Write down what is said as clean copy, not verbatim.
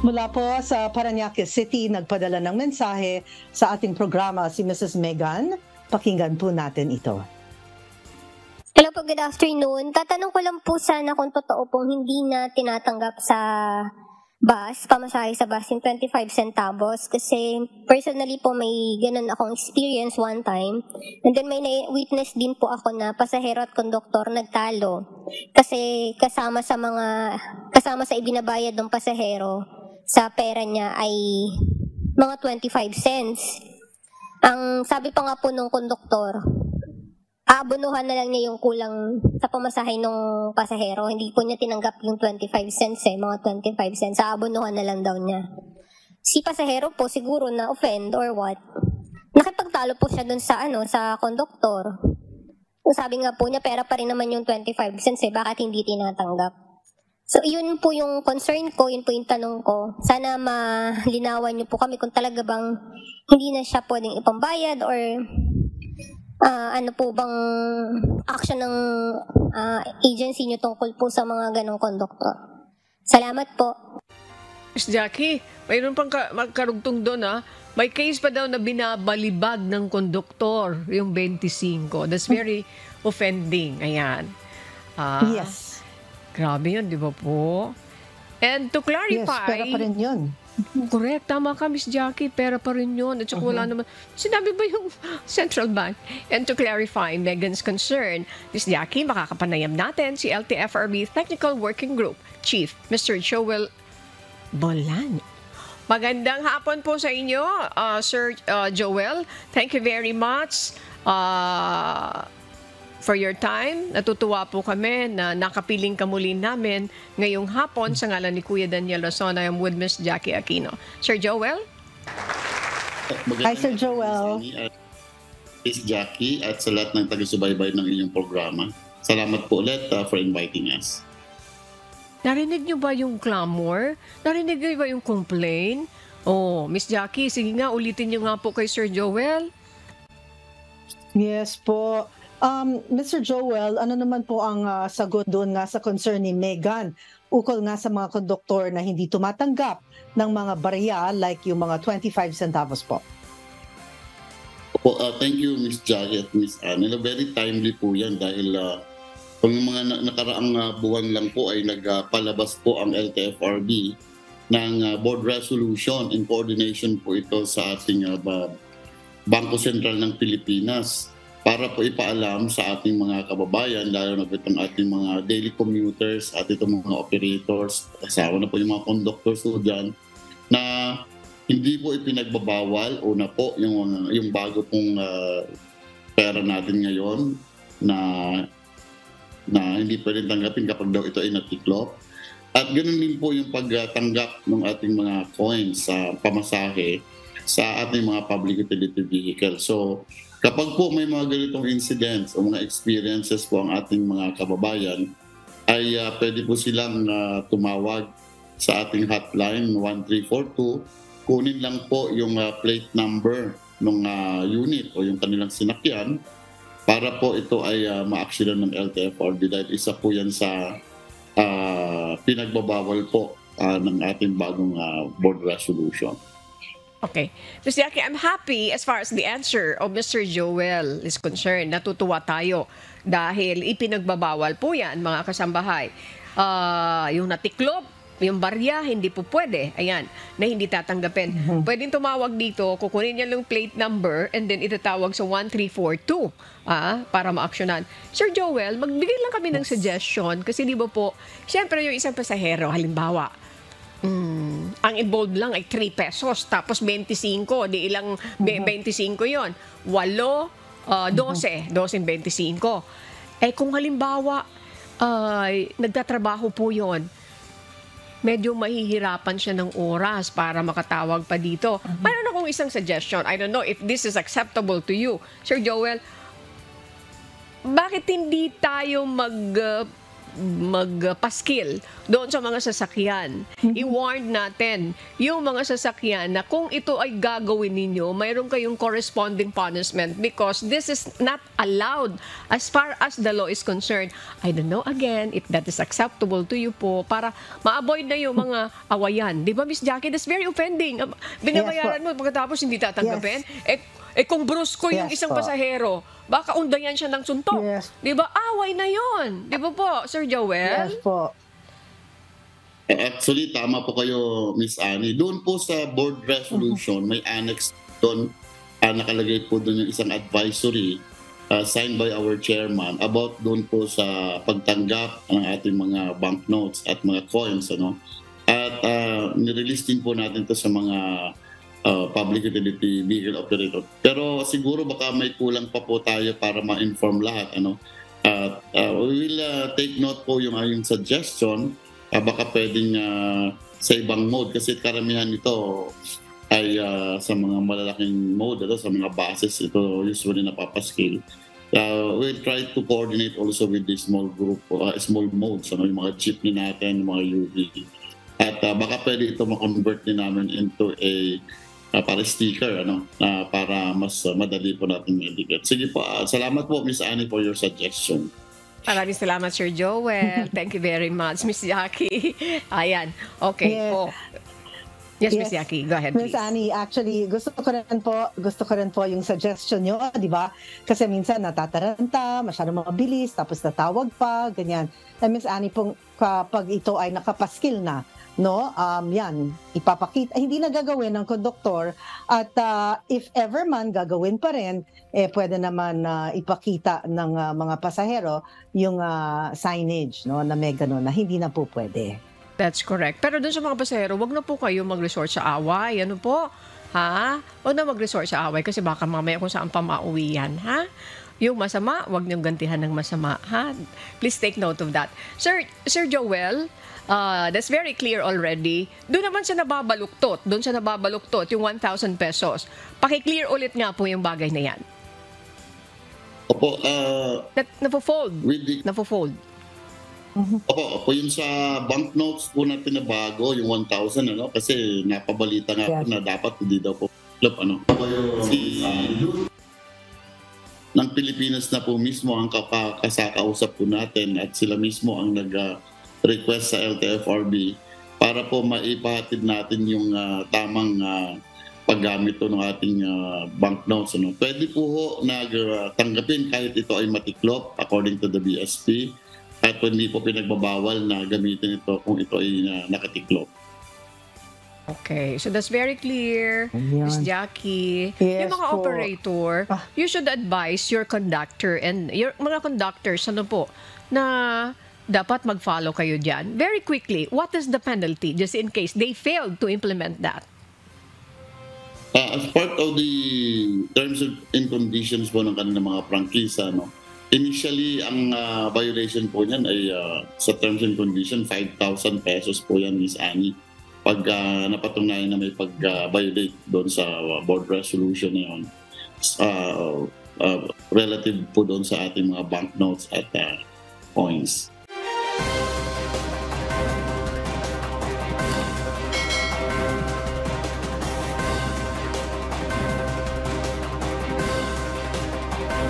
Mula po sa Parañaque City, nagpadala ng mensahe sa ating programa si Mrs. Megan. Pakinggan po natin ito. Hello po, good afternoon. Tatanong ko lang po sana kung totoo pong hindi na tinatanggap sa bus, pamasahe sa bus yung 25 centavos kasi personally po may ganun akong experience one time and then may witness din po ako na pasahero at konduktor nagtalo kasi kasama sa ibinabayad ng pasahero sa pera niya ay mga 25 cents. Ang sabi pa nga po nung konduktor, aabonuhan na lang niya yung kulang sa pamasahe ng pasahero. Hindi po niya tinanggap yung 25 cents mga 25 cents. Aabonuhan na lang daw niya. Si pasahero po siguro na offend or what. Nakipagtalo po siya dun sa konduktor. Sabi nga po niya, pera pa rin naman yung 25 cents bakit hindi tinatanggap? So, yun po yung concern ko, yun po yung tanong ko. Sana malinawan niyo po kami kung talaga bang hindi na siya pwedeng ipambayad or ano po bang action ng agency niyo tungkol po sa mga ganong konduktor. Salamat po. Miss Jackie, mayroon pang magkarugtong doon May case pa daw na binabalibag ng konduktor, yung 25. That's very offending. Ayan. Yes. Grabe yun, di ba po? And to clarify... Yes, pera pa rin yun. Correct, tama ka, Miss Jackie, pera pa rin yun. At saka wala naman... Sinabi ba yung Central Bank? And to clarify Megan's concern, Miss Jackie, makakapanayam natin si LTFRB Technical Working Group Chief, Mr. Joel Bolano. Magandang hapon po sa inyo, Sir Joel. Thank you very much for your time. Natutuwa po kami na nakapiling ka muli namin ngayong hapon sa ngalan ni Kuya Daniel Lozon. I am with Miss Jackie Aquino. Sir Joel? Hi, Sir Joel. Miss Jackie at sa lahat ng taga-subaybay ng inyong programa. Salamat po ulit for inviting us. Narinig niyo ba yung clamor? Narinig niyo ba yung complaint? Oh, Miss Jackie, sige nga, ulitin niyo nga po kay Sir Joel. Yes po. Mr. Joel, ano naman po ang sagot doon nga sa concern ni Megan ukol nga sa mga konduktor na hindi tumatanggap ng mga barya like yung mga 25 centavos po? Thank you, Miss Jackie at Miss Anela. Very timely po yan dahil kung mga nakaraang buwan lang po ay nagpalabas po ang LTFRB ng board resolution in coordination po ito sa ating Bangko Sentral ng Pilipinas para po ipaalam sa ating mga kababayan, lalo na po itong ating mga daily commuters at itong mga operators, kasama na po yung mga conductors po dyan, na hindi po ipinagbabawal, una po yung bago pong pera natin ngayon na hindi pwedeng tanggapin kapag daw ito ay natiklop. At ganoon din po yung pagtanggap ng ating mga coins sa pamasahe sa ating mga public utility vehicle. So, kapag po may mga ganitong incidents o mga experiences po ang ating mga kababayan, ay pwede po silang tumawag sa ating hotline 1342. Kunin lang po yung plate number ng unit o yung kanilang sinakyan para po ito ay ma-actionan ng LTFRB dahil isa po yan sa pinagbabawal po ng ating bagong board resolution. Okay. Ms. Jackie, I'm happy as far as the answer of Mr. Joel is concerned. Natutuwa tayo dahil ipinagbabawal po yan, mga kasambahay. Yung natiklop, yung barya, hindi po pwede. Ayan, na hindi tatanggapin. Pwedeng tumawag dito, kukunin niya yung plate number and then itatawag sa 1342 para ma-actionan. Sir Joel, magbigay lang kami ng suggestion kasi di ba po, siyempre yung isang pasahero, halimbawa, ang involved lang ay 3 pesos tapos 25, di ilang 25 yon, 8, 12, 25. Kung halimbawa nagtatrabaho po yon, medyo mahihirapan siya ng oras para makatawag pa dito. Mayroon akong isang suggestion. I don't know if this is acceptable to you, Sir Joel. Bakit hindi tayo magpaskil doon sa mga sasakyan. I-warn natin yung mga sasakyan na kung ito ay gagawin ninyo, mayroon kayong corresponding punishment because this is not allowed as far as the law is concerned. I don't know again if that is acceptable to you po para ma-avoid na yung mga awayan. Di ba, Miss Jackie? That's very offending. Binabayaran mo pagkatapos hindi tatanggapin. Kung brusko yung isang pasahero, baka undayan siya ng suntok. Di ba? Away na yon. Di ba po, Sir Joel? Yes po. Actually, tama po kayo, Miss Annie. Doon po sa board resolution, may annex doon, nakalagay po doon yung isang advisory signed by our chairman about doon po sa pagtanggap ng ating mga banknotes at mga coins. At nirelease din po natin to sa mga public utility vehicle operator. Pero siguro baka may kulang pa po tayo para ma-inform lahat. We will take note po yung ayong suggestion. Baka pwedeng sa ibang mode kasi karamihan nito ay sa mga malalaking mode, sa mga buses, ito usually napapaskil. We'll try to coordinate also with the small group, small modes, yung mga jeepney natin, yung mga UV. At baka pwede ito ma-convert din namin into a para sticker para mas madali po natin i-indicate. Sige po, salamat po Miss Annie for your suggestion. Maraming salamat Sir Joel. Thank you very much Miss Jackie. Ayan. Okay po. Yes, Miss Jackie, go ahead please. Miss Annie, actually gusto ko rin po yung suggestion nyo, di ba? Kasi minsan natataranta, masyadong mabilis, tapos natawag pa, ganyan. Miss Annie, kapag ito ay nakapaskil na, yan, ipapakita, hindi na gagawin ng konduktor at if ever man gagawin pa rin, pwede naman ipakita ng mga pasahero yung signage na may gano'n na hindi na po pwede. That's correct. Pero dun sa mga pasahero, wag na po kayo mag-resort sa away. Ano po? Ha? Wag na mag-resort sa away kasi baka mamaya kung saan pa mauwi yan. Ha? Yung masama, wag niyong gantihan ng masama. Ha? Please take note of that. Sir Joel, that's very clear already. Doon naman siya nababaluktot, yung 1,000 pesos. Paki-clear ulit nga po yung bagay na yan. Opo, Napo-fold. Napo-fold. Opo, yun sa banknotes po natin na bago, yung 1,000, kasi napabalita nga po na dapat hindi daw po ng Pilipinas na po mismo ang kasakausap po natin at sila mismo ang nag-request sa LTFRB para po maipahatid natin yung tamang paggamit ng ating banknotes. Pwede po tanggapin kahit ito ay matiklop according to the BSP at hindi po pinagbabawal na gamitin ito kung ito ay nakatiklop. Okay, so that's very clear, Ms. Jackie. Yes, yung mga po. operator, you should advise your conductor and your mga conductors na dapat mag-follow kayo dyan. Very quickly, what is the penalty just in case they failed to implement that? As part of the terms and conditions po ng kanilang mga prangkisa, initially, ang violation po niyan ay sa terms and conditions, 5,000 pesos po yan, Miss Annie. Pag napatunayan na may pag-violate doon sa board resolution na yun, relative po doon sa ating mga banknotes at coins.